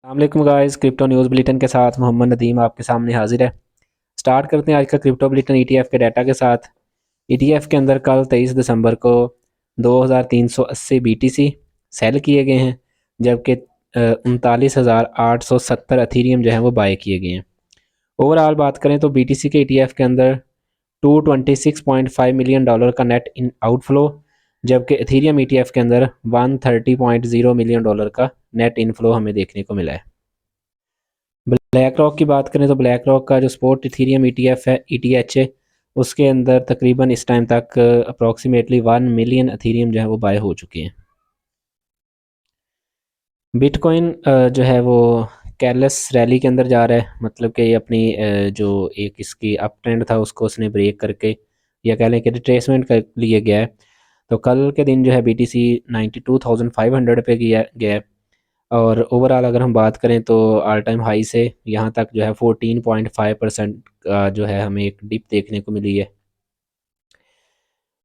अस्सलाम guys, crypto news bulletin के साथ मोहम्मद नदीम आपके सामने हाजिर है। स्टार्ट करते हैं आज का क्रिप्टो बुलेटिन ईटीएफ के डाटा के साथ। ईटीएफ के अंदर कल 23 दिसंबर को 2380 बीटीसी सेल किए गए हैं, जबकि 39,870 अथीरियम जो है वो बाय किए गए हैं। ओवरऑल बात करें तो बीटीसी के ईटीएफ के अंदर $226.5 मिलियन का नेट इन आउटफ्लो, जबकि एथीरियम ईटीएफ के अंदर $130.0 मिलियन का नेट इनफ्लो हमें देखने को मिला है। ब्लैक रॉक की बात करें तो ब्लैक रॉक का जो स्पोर्ट इथीरियम ईटीएफ है ईटीएच है, उसके अंदर तकरीबन इस टाइम तक अप्रॉक्सीमेटली 1 मिलियन अथीरियम जो है वो बाय हो चुके हैं। बिटकॉइन जो है वो कैरलेस रैली के अंदर जा रहा है, मतलब कि अपनी जो एक इसकी अप ट्रेंड था उसको उसने ब्रेक करके या कह लें कि रिट्रेसमेंट कर लिए गया है। तो कल के दिन जो है बीटीसी 92,500 पे गया है। और ओवरऑल अगर हम बात करें तो ऑल टाइम हाई से यहाँ तक जो है 14.5% का जो है हमें एक डिप देखने को मिली है।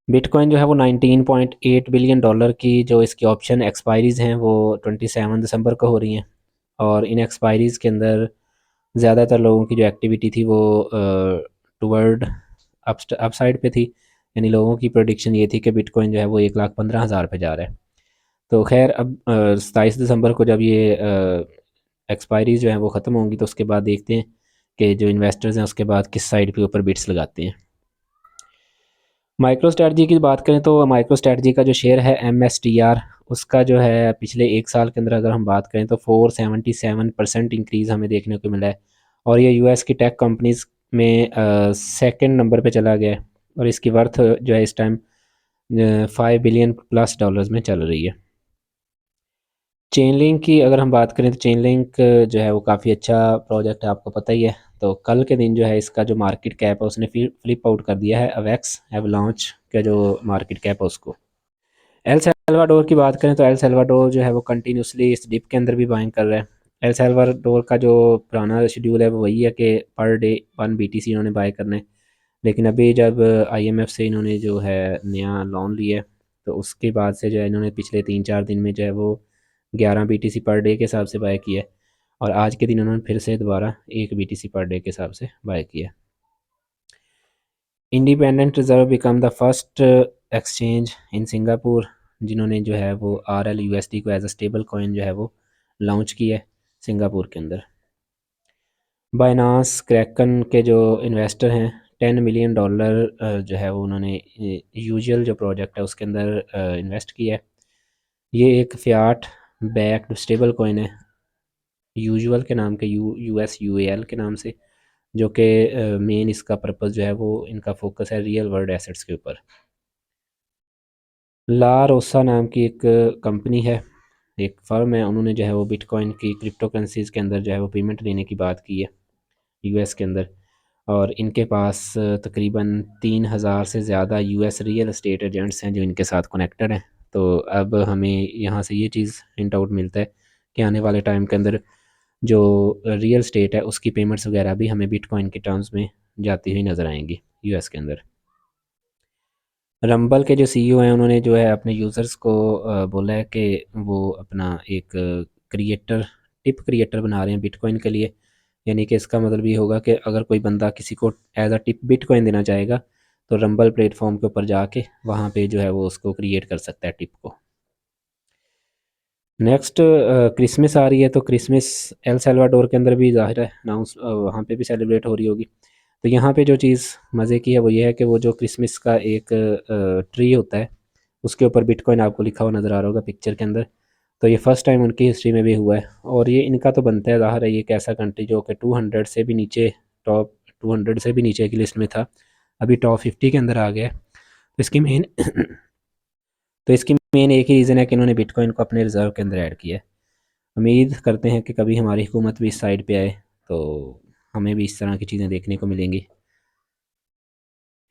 बिटकॉइन जो है वो 19.8 बिलियन डॉलर की जो इसकी ऑप्शन एक्सपायरीज़ हैं वो 27 दिसंबर को हो रही हैं। और इन एक्सपायरीज़ के अंदर ज़्यादातर लोगों की जो एक्टिविटी थी वो टुवर्ड अपसाइड पे थी, यानी लोगों की प्रोडिक्शन ये थी कि बिटकॉइन जो है वो 1,15,000 पे जा रहा है। तो खैर अब 27 दिसंबर को जब ये एक्सपायरीज जो हैं वो ख़त्म होंगी तो उसके बाद देखते हैं कि जो इन्वेस्टर्स हैं उसके बाद किस साइड के ऊपर बिट्स लगाते हैं। माइक्रो स्ट्रेटजी की बात करें तो माइक्रो स्ट्रेटजी का जो शेयर है MSTR, उसका जो है पिछले एक साल के अंदर अगर हम बात करें तो 477% इंक्रीज़ हमें देखने को मिला है। और ये यूएस की टेक कंपनीज़ में सेकंड नंबर पे चला गया है। और इसकी वर्थ जो है इस टाइम 5 बिलियन प्लस डॉलर्स में चल रही है। चेन लिंक की अगर हम बात करें तो चेन लिंक जो है वो काफ़ी अच्छा प्रोजेक्ट है, आपको पता ही है। तो कल के दिन जो है इसका जो मार्केट कैप है उसने फ्लिप आउट कर दिया है अवेक्स एवलांच का जो मार्केट कैप है उसको। एल सल्वाडोर की बात करें तो एल सल्वाडोर जो है वो कंटिन्यूसली इस डिप के अंदर भी बाइंग कर रहा है। एल सल्वाडोर का जो पुराना शेड्यूल है वो वही है कि पर डे 1 BTC इन्होंने बाय करना है। लेकिन अभी जब IMF से इन्होंने जो है नया लोन लिया है, तो उसके बाद से जो है इन्होंने पिछले 3-4 दिन में जो है वो 11 BTC पर डे के हिसाब से बाय किया है। और आज के दिन उन्होंने फिर से दोबारा 1 BTC पर डे के हिसाब से बाय किया। Independent reserve become the first exchange in Singapore, जिन्होंने जो है वो RL USD को एज अ स्टेबल कॉइन जो है वो लॉन्च किया है सिंगापुर के अंदर। बाइनांस क्रैकन के जो इन्वेस्टर हैं $10 मिलियन जो है वो उन्होंने यूजुअल जो प्रोजेक्ट है उसके अंदर इन्वेस्ट किया है। ये एक फ़ियाट बैक्ड स्टेबल कॉइन है यूजुअल के नाम के USUAL के नाम से, जो कि मेन इसका पर्पस जो है वो इनका फोकस है रियल वर्ल्ड एसेट्स के ऊपर। ला रोसा नाम की एक कंपनी है, एक फर्म है, उन्होंने जो है वो बिटकॉइन की क्रिप्टो करेंसीज के अंदर जो है वो पेमेंट लेने की बात की है US के अंदर। और इनके पास तकरीबन 3,000 से ज़्यादा US रियल एस्टेट एजेंट्स हैं जो इनके साथ कनेक्टेड हैं। तो अब हमें यहाँ से ये चीज़ हिंट आउट मिलता है कि आने वाले टाइम के अंदर जो रियल स्टेट है उसकी पेमेंट्स वगैरह भी हमें बिटकॉइन के टर्म्स में जाती हुई नज़र आएंगी US के अंदर। रंबल के जो CEO हैं उन्होंने जो है अपने यूज़र्स को बोला है कि वो अपना एक क्रिएटर टिप क्रिएटर बना रहे हैं बिटकॉइन के लिए। यानी कि इसका मतलब ये होगा कि अगर कोई बंदा किसी को एज अ टिप बिटकॉइन देना चाहेगा तो रंबल प्लेटफॉर्म के ऊपर जाके वहाँ पे जो है वो उसको क्रिएट कर सकता है टिप को। नेक्स्ट क्रिसमस आ रही है, तो क्रिसमस एल सल्वाडोर के अंदर भी ज़ाहिर है अनाउंस वहाँ पे भी सेलिब्रेट हो रही होगी। तो यहाँ पे जो चीज़ मज़े की है वो ये है कि वो जो क्रिसमस का एक ट्री होता है उसके ऊपर बिटकॉइन आपको लिखा हुआ नज़र आ रहा होगा पिक्चर के अंदर। तो ये फर्स्ट टाइम उनकी हिस्ट्री में भी हुआ है और ये इनका तो बनता है, ज़ाहिर है ये एक ऐसा कंट्री जो कि 200 से भी नीचे टॉप 200 से भी नीचे की लिस्ट में था, अभी टॉप 50 के अंदर आ गया है। तो इसकी मेन तो इसकी मेन एक ही रीज़न है कि इन्होंने बिटकॉइन को अपने रिज़र्व के अंदर ऐड किया है। उम्मीद करते हैं कि कभी हमारी हुकूमत भी इस साइड पे आए तो हमें भी इस तरह की चीज़ें देखने को मिलेंगी।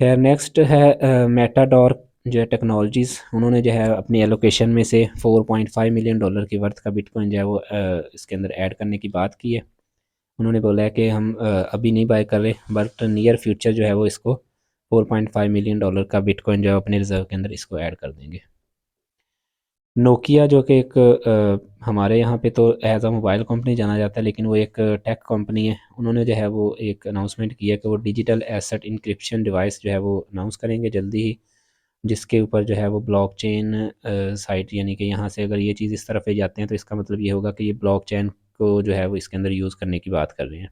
खैर नेक्स्ट है मेटाडॉर जो है टेक्नोलॉजीज़, उन्होंने जो है अपनी एलोकेशन में से $4.5 मिलियन की वर्थ का बिटकॉइन जो है वो इसके अंदर ऐड करने की बात की है। उन्होंने बोला है कि हम अभी नहीं बाय कर रहे बट नियर फ्यूचर जो है वो इसको $4.5 मिलियन का बिटकॉइन जो है अपने रिजर्व के अंदर इसको ऐड कर देंगे। नोकिया जो कि एक हमारे यहाँ पे तो एज अ मोबाइल कंपनी जाना जाता है, लेकिन वो एक टेक कंपनी है। उन्होंने जो है वो एक अनाउंसमेंट किया कि वो डिजिटल एसेट इंक्रिप्शन डिवाइस जो है वो अनाउंस करेंगे जल्दी ही, जिसके ऊपर जो है वो ब्लॉकचेन साइट, यानी कि यहाँ से अगर ये चीज़ इस तरफ ले जाते हैं तो इसका मतलब ये होगा कि ये ब्लॉकचेन को जो है वो इसके अंदर यूज़ करने की बात कर रहे हैं।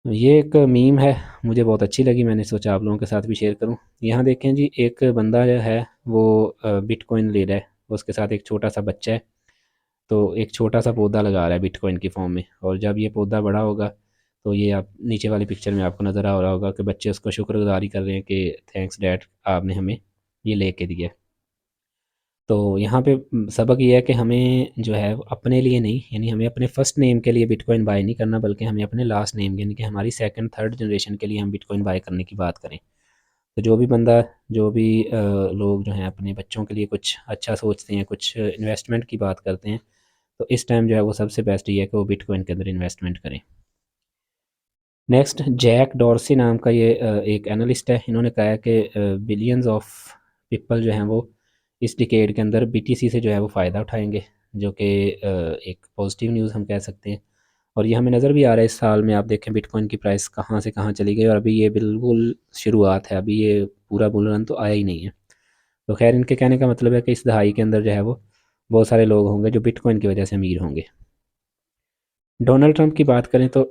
ये एक मीम है, मुझे बहुत अच्छी लगी, मैंने सोचा आप लोगों के साथ भी शेयर करूं। यहाँ देखें जी, एक बंदा जो है वो बिटकॉइन ले रहा है, उसके साथ एक छोटा सा बच्चा है। तो एक छोटा सा पौधा लगा रहा है बिटकॉइन की फॉर्म में, और जब ये पौधा बड़ा होगा तो ये आप नीचे वाली पिक्चर में आपको नज़र आ रहा होगा कि बच्चे उसको शुक्रगुजारी कर रहे हैं कि थैंक्स डैड, आपने हमें ये लेके दिया। तो यहाँ पे सबक ये है कि हमें जो है वो अपने लिए नहीं, यानी हमें अपने फर्स्ट नेम के लिए बिटकॉइन बाय नहीं करना, बल्कि हमें अपने लास्ट नेम यानी कि हमारी सेकंड थर्ड जनरेशन के लिए हम बिटकॉइन बाय करने की बात करें। तो जो भी बंदा, जो भी लोग जो हैं अपने बच्चों के लिए कुछ अच्छा सोचते हैं, कुछ इन्वेस्टमेंट की बात करते हैं, तो इस टाइम जो है वो सबसे बेस्ट ये है कि वो बिटकॉइन के अंदर इन्वेस्टमेंट करें। नेक्स्ट, जैक डॉर्सी नाम का ये एक एनालिस्ट है। इन्होंने कहा है कि बिलियंस ऑफ पीपल जो हैं वो इस डिकेड के अंदर बीटीसी से जो है वो फ़ायदा उठाएंगे, जो कि एक पॉजिटिव न्यूज़ हम कह सकते हैं। और ये हमें नज़र भी आ रहा है, इस साल में आप देखें बिटकॉइन की प्राइस कहाँ से कहाँ चली गई, और अभी ये बिल्कुल शुरुआत है, अभी ये पूरा बुल रन तो आया ही नहीं है। तो खैर, इनके कहने का मतलब है कि इस दहाई के अंदर जो है वो बहुत सारे लोग होंगे जो बिटकॉइन की वजह से अमीर होंगे। डोनाल्ड ट्रंप की बात करें तो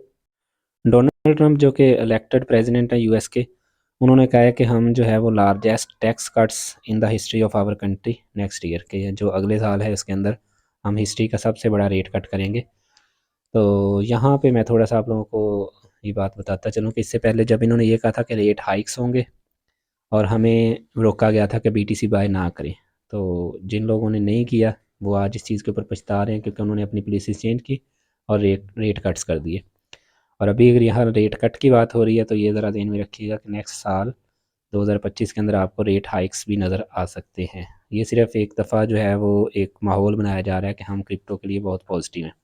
डोनाल्ड ट्रंप जो कि इलेक्टेड प्रेसिडेंट है यूएस के, उन्होंने कहा है कि हम जो है वो largest tax cuts in the history of our country next year के, जो अगले साल है उसके अंदर हम हिस्ट्री का सबसे बड़ा रेट कट करेंगे। तो यहाँ पे मैं थोड़ा सा आप लोगों को ये बात बताता चलूँ कि इससे पहले जब इन्होंने ये कहा था कि रेट हाइक्स होंगे और हमें रोका गया था कि बीटीसी बाय ना करें, तो जिन लोगों ने नहीं किया वो आज इस चीज़ के ऊपर पछता रहे हैं, क्योंकि उन्होंने अपनी पॉलिसी चेंज की और रेट रेट कट्स कर दिए। और अभी अगर यहाँ रेट कट की बात हो रही है तो ये ज़रा ध्यान में रखिएगा कि नेक्स्ट साल 2025 के अंदर आपको रेट हाइक्स भी नज़र आ सकते हैं। ये सिर्फ एक दफ़ा जो है वो एक माहौल बनाया जा रहा है कि हम क्रिप्टो के लिए बहुत पॉजिटिव हैं।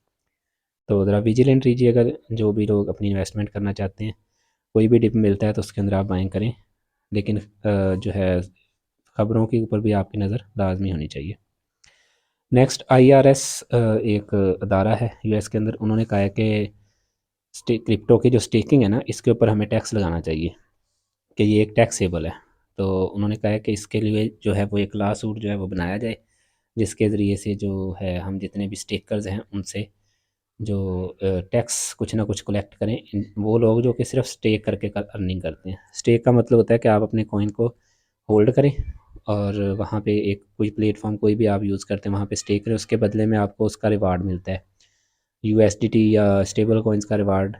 तो ज़रा विजिलेंट रहिए, अगर जो भी लोग अपनी इन्वेस्टमेंट करना चाहते हैं, कोई भी डिप मिलता है तो उसके अंदर आप बाइंग करें, लेकिन जो है ख़बरों के ऊपर भी आपकी नज़र लाजमी होनी चाहिए। नेक्स्ट, आईआरएस एक अदारा है यूएस के अंदर, उन्होंने कहा है कि क्रिप्टो की जो स्टेकिंग है ना, इसके ऊपर हमें टैक्स लगाना चाहिए, कि ये एक टैक्सेबल है। तो उन्होंने कहा है कि इसके लिए जो है वो एक लॉ सूट जो है वो बनाया जाए, जिसके ज़रिए से जो है हम जितने भी स्टेकर्स हैं उनसे जो टैक्स कुछ ना कुछ कलेक्ट करें। वो लोग जो कि सिर्फ स्टेक करके अर्निंग करते हैं। स्टेक का मतलब होता है कि आप अपने कॉइन को होल्ड करें और वहाँ पे एक कोई प्लेटफॉर्म कोई भी आप यूज़ करते हैं वहाँ पे स्टेक करें, उसके बदले में आपको उसका रिवार्ड मिलता है। यूएसडीटी या स्टेबल कॉइन्स का रिवार्ड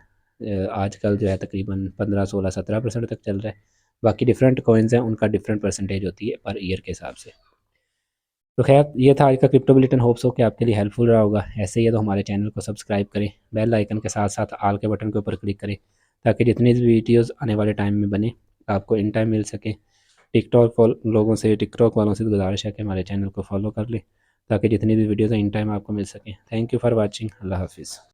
आजकल जो है तकरीबन 15 16 17% तक चल रहा है। बाकी डिफरेंट कॉइन्स हैं, उनका डिफरेंट परसेंटेज होती है पर ईयर के हिसाब से। तो खैर, ये था आज का क्रिप्टो बुलेटिन, होप्स हो कि आपके लिए हेल्पफुल रहा होगा। ऐसे ही है तो हमारे चैनल को सब्सक्राइब करें, बेल आइकन के साथ साथ आल के बटन के ऊपर क्लिक करें, ताकि जितनी भी वीडियोज़ आने वाले टाइम में बने आपको इन टाइम मिल सके। टिकटॉक वालों से गुजारिश है कि हमारे चैनल को फॉलो कर लें, ताकि जितनी भी वीडियोज़ हैं इन टाइम आपको मिल सकें। Thank you for watching. अल्लाह हाफिज़।